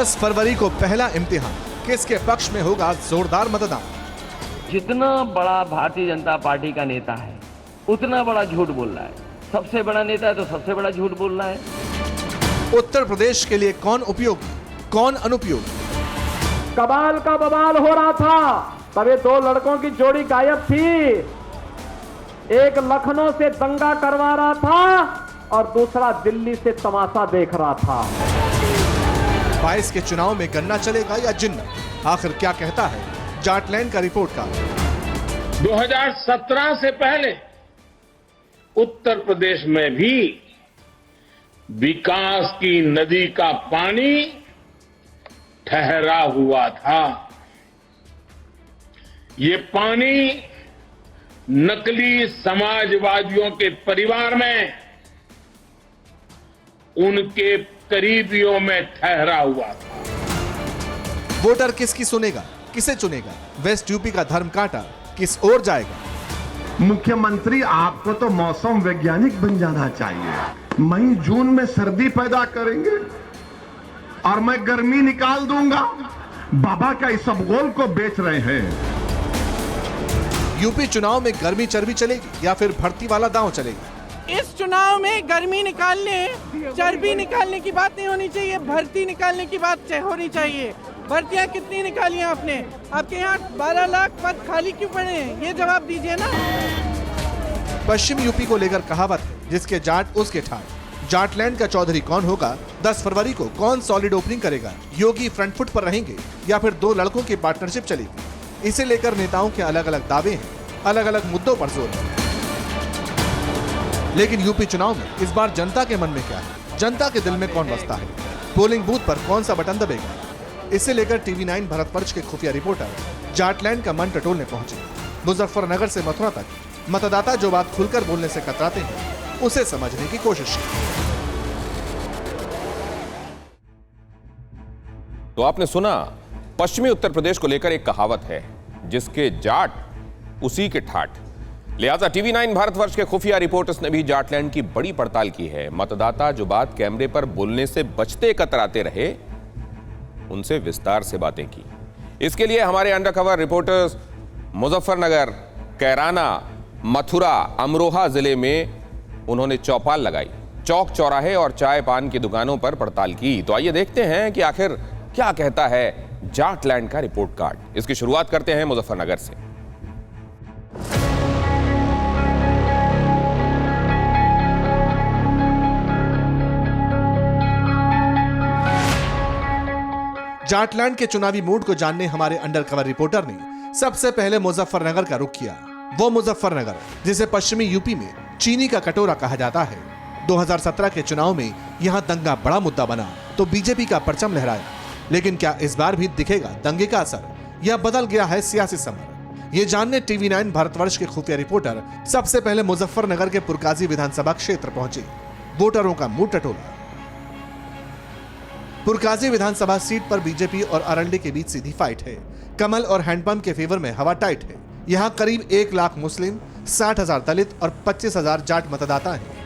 10 फरवरी को पहला इम्तिहान, किसके पक्ष में होगा जोरदार मतदान। जितना बड़ा भारतीय जनता पार्टी का नेता है उतना बड़ा झूठ बोल रहा है। सबसे बड़ा नेता है तो सबसे बड़ा झूठ बोल रहा है। उत्तर प्रदेश के लिए कौन उपयोगी, कौन अनुपयोगी। कबाल का बवाल हो रहा था, तभी दो लड़कों की जोड़ी गायब थी। एक लखनऊ से दंगा करवा रहा था और दूसरा दिल्ली से तमाशा देख रहा था। 22 के चुनाव में गन्ना चलेगा या जिन्ना, आखिर क्या कहता है जाटलैंड का रिपोर्ट कार्ड। 2017 से पहले उत्तर प्रदेश में भी विकास की नदी का पानी ठहरा हुआ था। ये पानी नकली समाजवादियों के परिवार में उनके करीबियों में ठहरा हुआ था। वोटर किसकी सुनेगा, किसे चुनेगा। वेस्ट यूपी का धर्म कांटा किस ओर जाएगा। मुख्यमंत्री आपको तो मौसम वैज्ञानिक बन जाना चाहिए। मई जून में सर्दी पैदा करेंगे और मैं गर्मी निकाल दूंगा। बाबा का इसबगोल को बेच रहे हैं। यूपी चुनाव में गर्मी चर्बी चलेगी या फिर भर्ती वाला दांव चलेगा। इस चुनाव में गर्मी निकालने, चर्बी निकालने की बात नहीं होनी चाहिए, भर्ती निकालने की बात होनी चाहिए। भर्तियां कितनी निकाली हैं आपने? आपके यहाँ 12 लाख पद खाली क्यों पड़े हैं? ये जवाब दीजिए ना। पश्चिम यूपी को लेकर कहावत है, जिसके जाट उसके ठाट। जाटलैंड का चौधरी कौन होगा? 10 फरवरी को कौन सॉलिड ओपनिंग करेगा? योगी फ्रंट फुट पर रहेंगे या फिर दो लड़कों की पार्टनरशिप चलेगी? इसे लेकर नेताओं के अलग अलग दावे हैं, अलग अलग मुद्दों पर जोर है। लेकिन यूपी चुनाव में इस बार जनता के मन में क्या है, जनता के दिल में कौन बसता है, पोलिंग बूथ पर कौन सा बटन दबेगा? इसे लेकर टीवी9 भरतवर्ष के खुफिया रिपोर्टर जाटलैंड का मन टटोलने पहुंचे। मुजफ्फरनगर से मथुरा तक मतदाता जो बात खुलकर बोलने से कतराते हैं, उसे समझने की कोशिश की। तो आपने सुना, पश्चिमी उत्तर प्रदेश को लेकर एक कहावत है, जिसके जाट उसी के ठाट। लिहाजा टीवी9 भारतवर्ष के खुफिया रिपोर्टर्स ने भी जाटलैंड की बड़ी पड़ताल की है। मतदाता जो बात कैमरे पर बोलने से बचते कतराते रहे, उनसे विस्तार से बातें की। इसके लिए हमारे अंडरकवर रिपोर्टर्स मुजफ्फरनगर, कैराना, मथुरा, अमरोहा जिले में उन्होंने चौपाल लगाई। चौक चौराहे और चाय पान की दुकानों पर पड़ताल की। तो आइए देखते हैं कि आखिर क्या कहता है जाटलैंड का रिपोर्ट कार्ड। इसकी शुरुआत करते हैं मुजफ्फरनगर से। जाटलैंड के चुनावी मूड को जानने हमारे अंडरकवर रिपोर्टर ने सबसे पहले मुजफ्फरनगर का रुख किया। वो मुजफ्फरनगर जिसे पश्चिमी यूपी में चीनी का कटोरा कहा जाता है। 2017 के चुनाव में यहां दंगा बड़ा मुद्दा बना तो बीजेपी का परचम लहराया। लेकिन क्या इस बार भी दिखेगा दंगे का असर या बदल गया है सियासी समर? ये जानने टीवी9 भारतवर्ष के खुफिया रिपोर्टर सबसे पहले मुजफ्फरनगर के पुरकाजी विधानसभा क्षेत्र पहुंचे। वोटरों का मुंह टटोला। पुरकाजी विधानसभा सीट पर बीजेपी और अरल्डी के बीच सीधी फाइट है। कमल और हैंडपंप के फेवर में हवा टाइट है। यहाँ करीब 1 लाख मुस्लिम, 60,000 दलित और 25,000 जाट मतदाता हैं।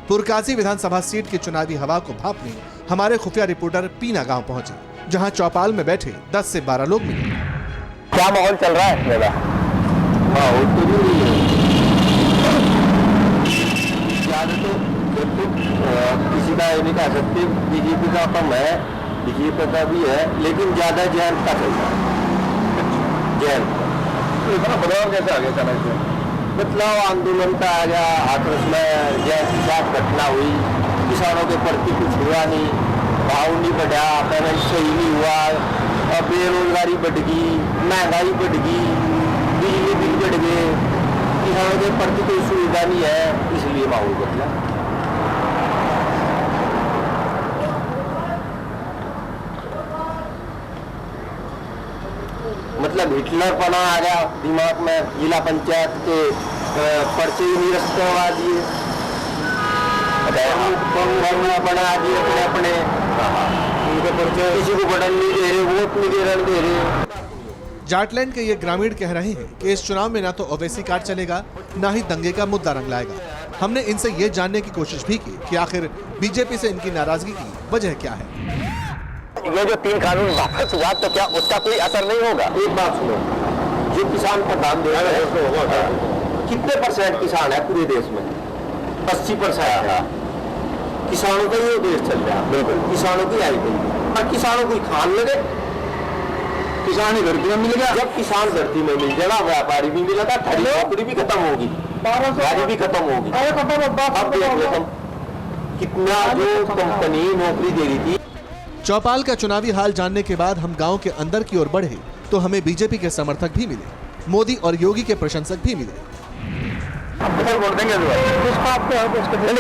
पुरकाजी विधानसभा सीट की चुनावी हवा को भांपने हमारे खुफिया रिपोर्टर पीना गांव पहुंचे, जहां चौपाल में बैठे 10 से 12 लोग मिले। क्या माहौल चल रहा है? किसी का ये नहीं कह सकते। बीजेपी का कम है, बीजेपी का भी है, लेकिन ज्यादा जैन का चल रहा है। जैन तो इतना बदलाव कैसे आ गया अचानक से? बदलाव आंदोलन का आ गया, हाथरस में जैन के साथ घटना हुई, किसानों के प्रति कुछ हुआ नहीं, भाव नहीं बढ़ा, पेमेंट सही नहीं हुआ, और बेरोजगारी बढ़ गई, महंगाई बढ़ गई, बिजली बिल बढ़ गए, किसानों के प्रति कोई सुविधा नहीं है, इसलिए माहौल बदला। मतलब हिटलर पना आ गया दिमाग में। जिला पंचायत के पर्चे ही निरस्त करवा दिए, बना दिए अपने अपने, उनके पर्चे किसी को बटन नहीं दे रहे, वोट नहीं दे रहे। जाटलैंड के ये ग्रामीण कह रहे हैं कि इस चुनाव में ना तो ओवैसी कार्ड चलेगा, ना ही दंगे का मुद्दा रंग लाएगा। हमने इनसे ये जानने की कोशिश भी की कि आखिर बीजेपी से इनकी नाराजगी की वजह क्या है। ये जो 3 कानून वापस हुआ तो क्या उसका कोई असर नहीं होगा? एक बात सुनो, जो किसान पर दाम दे रहे हैं, कितने % किसान है पूरे देश में? 80% है। किसानों का ये देश चल रहा है, बिल्कुल किसानों की आई गई, और किसानों को खान लगे, किसान ही धरती में मिल गया। जब किसान धरती में मिल जाएगा, व्यापारी भी मिलेगा, ठगी नौकरी भी खत्म होगी, गाड़ी भी खत्म होगी। अब देख लेते कितना जो कंपनी नौकरी दे रही थी। चौपाल का चुनावी हाल जानने के बाद हम गांव के अंदर की ओर बढ़े तो हमें बीजेपी के समर्थक भी मिले, मोदी और योगी के प्रशंसक भी मिले। वोट देंगे नहीं,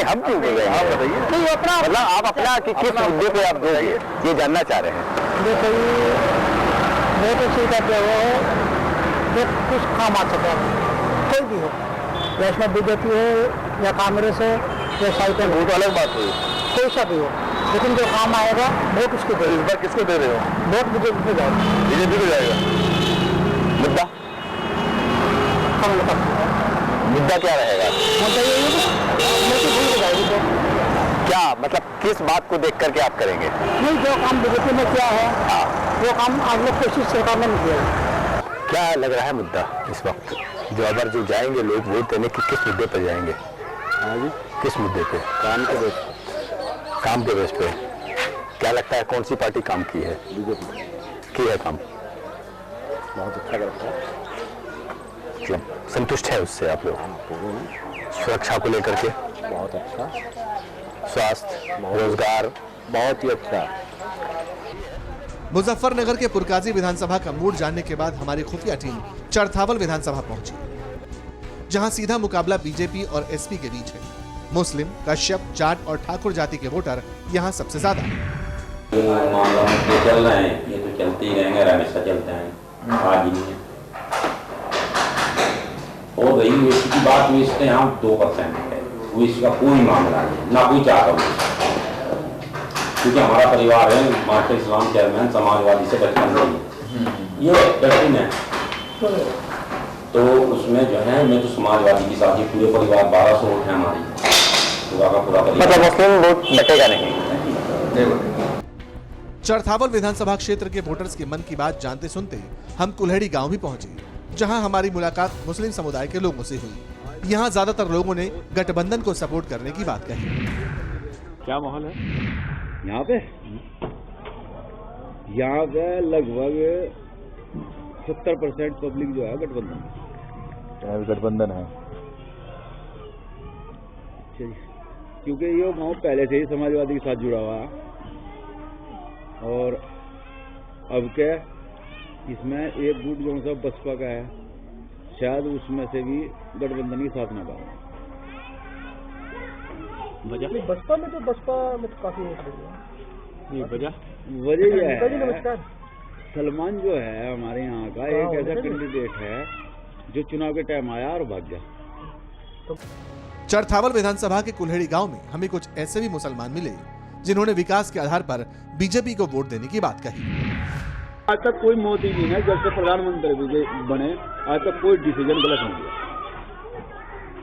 हम क्यों बोल रहे हैं? आप बताइए। नहीं, अपना मतलब आप अपना किस मुद्दे पे आप ये जानना चाह रहे हैं? मैं तो सही कहते हो, जो कुछ काम आ सकता है, कोई भी हो, वैष्णव बीजेपी हो या कांग्रेस हो या साइकिल, वो तो अलग बात हुई, कोई सा भी हो, लेकिन जो काम आएगा वोट उसको दे। इस बार किसको दे रहे हो? वोट बीजेपी को जाएगा। बीजेपी को जाएगा। मुद्दा हम लोग मुद्दा क्या रहेगा? मुद्दा ये जाएगी तो क्या मतलब किस बात को देख करके आप करेंगे? नहीं, जो काम बीजेपी में किया है वो काम आप लोग कोशिश सरकार ने नहीं किया। क्या लग रहा है मुद्दा इस वक्त? जो अगर जो जाएंगे लोग वोट देने की, किस मुद्दे पर जाएंगे? किस मुद्दे पे? काम के बेस पे। काम के बेस पे क्या लगता है कौन सी पार्टी काम की है? बीजेपी की है काम, बहुत अच्छा करता है, मतलब संतुष्ट है उससे आप लोग? सुरक्षा को लेकर के बहुत अच्छा, स्वास्थ्य, रोजगार बहुत ही अच्छा। मुजफ्फरनगर के पुरकाजी विधानसभा का मूड जानने के बाद हमारी खुफिया टीम चरथावल विधानसभा पहुंची, जहां सीधा मुकाबला बीजेपी और एसपी के बीच है। मुस्लिम, कश्यप, जाट और ठाकुर जाति के वोटर यहां सबसे ज्यादा हैं। जो चल रहे हैं ये तो चलते ही रहेंगे, हमेशा चलते हैं, आज ही नहीं है। और रही ओवैसी की बात, ओवैसी यहाँ 2% है, ओवैसी का कोई मामला नहीं, ना कोई चाहता हो, क्योंकि हमारा परिवार है मार्केट इस्लाम चेयरमैन समाजवादी से बचपन से ये डॉक्ट्रिन है, तो उसमें जो है मैं तो समाजवादी के साथ ही पूरे परिवार 1200 वोट है हमारी, पूरा का पूरा परिवार। मतलब मुस्लिम वोट बटेगा नहीं। चरथावल विधानसभा क्षेत्र के वोटर्स के मन की बात जानते सुनते हम कुल्हेड़ी गांव भी पहुंचे, जहां हमारी मुलाकात मुस्लिम समुदाय के लोगों से हुई। यहां ज्यादातर लोगों ने गठबंधन को सपोर्ट करने की बात कही। क्या माहौल है यहाँ पे? यहाँ पे लगभग 70% पब्लिक जो है गठबंधन है। क्योंकि ये गांव पहले से ही समाजवादी के साथ जुड़ा हुआ है, और अब क्या इसमें एक गुट जो सा बसपा का है, शायद उसमें से भी गठबंधन के साथ ना पाए। बसपा में तो काफी वजह यह है, सलमान जो है हमारे यहाँ का एक ऐसा कैंडिडेट है जो चुनाव के टाइम आया और भाग गया। चरथावल विधानसभा के कुल्हेड़ी गांव में हमें कुछ ऐसे भी मुसलमान मिले जिन्होंने विकास के आधार पर बीजेपी को वोट देने की बात कही। आज तक कोई मोदी जी ने जब से प्रधानमंत्री बने आज तक कोई डिसीजन गलत नहीं लिया।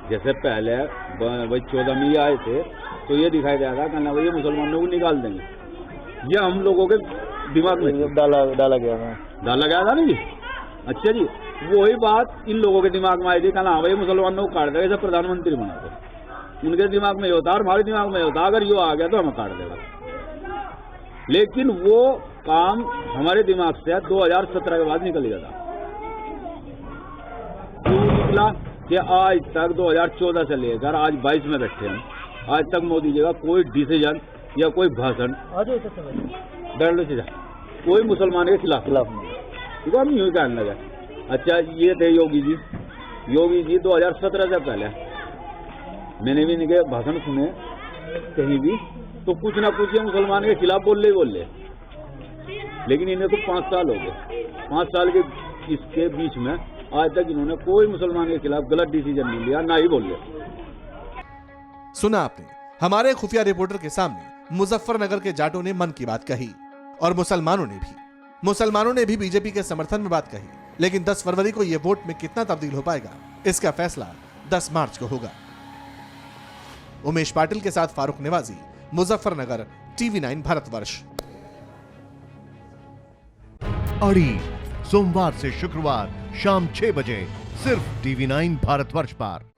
जैसे पहले भाई 14 में आए थे तो ये दिखाई दे रहा था ये मुसलमानों को निकाल देंगे, ये हम लोगों के दिमाग में डाला गया था नहीं। अच्छा जी, वही बात इन लोगों के दिमाग में आई थी, कहना भाई मुसलमानों को काट देगा, जैसे प्रधानमंत्री बना तो उनके दिमाग में होता, और हमारे दिमाग में होता अगर यो आ गया तो हमें काट देगा। लेकिन वो काम हमारे दिमाग से 2017 के बाद निकल गया था। निकला कि आज तक 2014 से लेकर आज 22 में बैठे हैं, आज तक मोदी जी का कोई डिसीजन या कोई भाषण कोई मुसलमान के खिलाफ नहीं। हम यूँ कहने लगे। अच्छा, ये थे योगी जी 2017 से पहले मैंने भी इनके भाषण सुने कहीं भी, तो कुछ ना कुछ ये मुसलमान के खिलाफ बोल ले, लेकिन इन्हें तो 5 साल हो गए। 5 साल के इसके बीच में आज तक इन्होंने कोई मुसलमान के खिलाफ गलत डिसीजन नहीं लिया, ना ही बोले। सुना आपने, हमारे खुफिया रिपोर्टर के सामने मुजफ्फरनगर के जाटों ने मन की बात कही और मुसलमानों ने भी बीजेपी के समर्थन में बात कही। लेकिन 10 फरवरी को यह वोट में कितना तब्दील हो पाएगा, इसका फैसला 10 मार्च को होगा। उमेश पाटिल के साथ फारूक निवाजी, मुजफ्फरनगर, TV9 भारतवर्ष। अड़ी, सोमवार से शुक्रवार शाम 6 बजे सिर्फ TV9 भारतवर्ष पर।